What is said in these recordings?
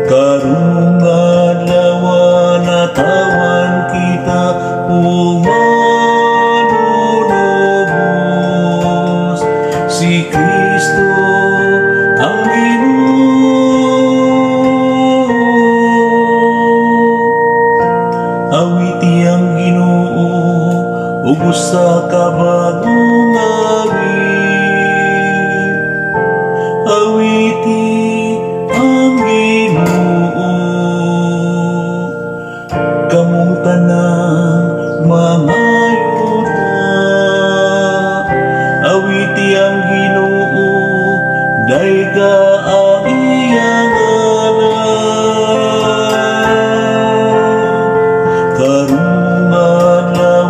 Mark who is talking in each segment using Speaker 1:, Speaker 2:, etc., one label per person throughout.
Speaker 1: Karong adlaw natawan kita umanunubos, si Kristo ang Ginoo. Awiti ang Ginoo ug usa ka bagong awit. Awiti ang Ginoo, kamong tanang mga yuta. Awiti ang Ginoo, dayga ang iyang ngalan. Karong adlaw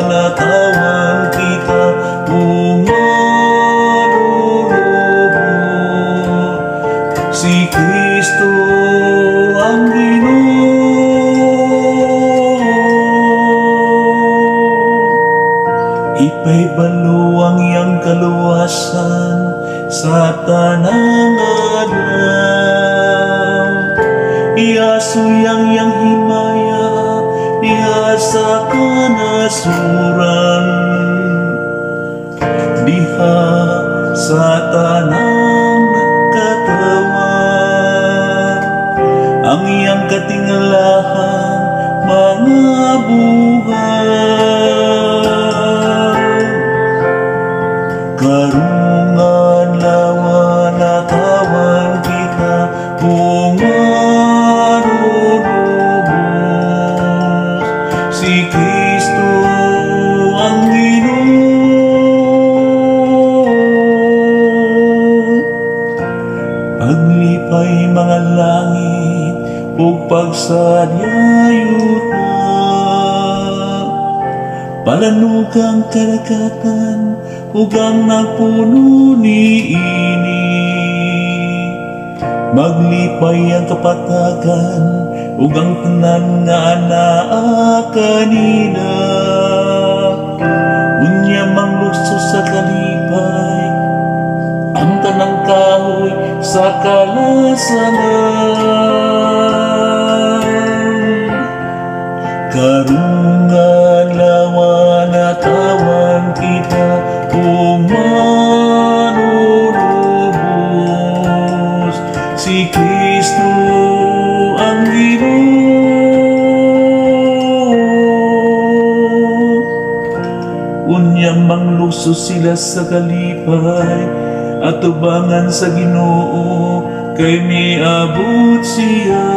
Speaker 1: natawan kita umanunubos, si Kristo ang Ginoo. Ipaybalo ang iyang kaluwasan sa tanang adlaw. Iasoy ang iyang himaya diha sa kanasuran, diha sa tanang katawan. Ang iyang katingalahan mga buhay. Karong adlaw natawan kita umanunubos, si Kristo ang Ginoo. Paglipay mga langit ug pagsadyayuta, palanugang karagatan ug ang nagpuno niini. Maglipay ang kapatagan ug ang tanan nga anaa kanina. Unya manglukso sa kalipay ang tanang kahoy sa kalasangan. Karong adlaw natawan kita umanunubos, si Kristo ang Ginoo. Unyang mangluso sila sa kalipay at tubangan sa Ginoo, kay miabot siya.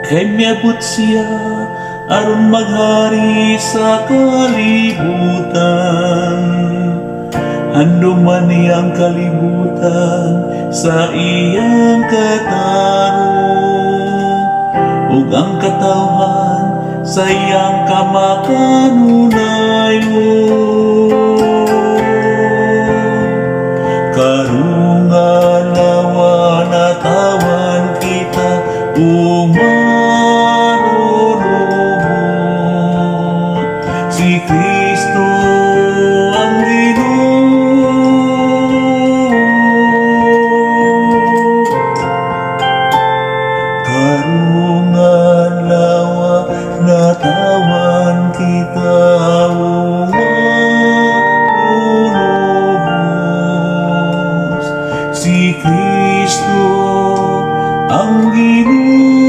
Speaker 1: Kay miabot siya aron maghari sa kalibutan. Handuman niyang kalibutan sa iyang katarong, ug ang katawhan sa iyang kamakanunayon. Karong adlaw natawan kita umanunubos, si Kristo ang Ginoo. Karong adlaw natawan kita umanunubos, si Kristo ang Ginoo.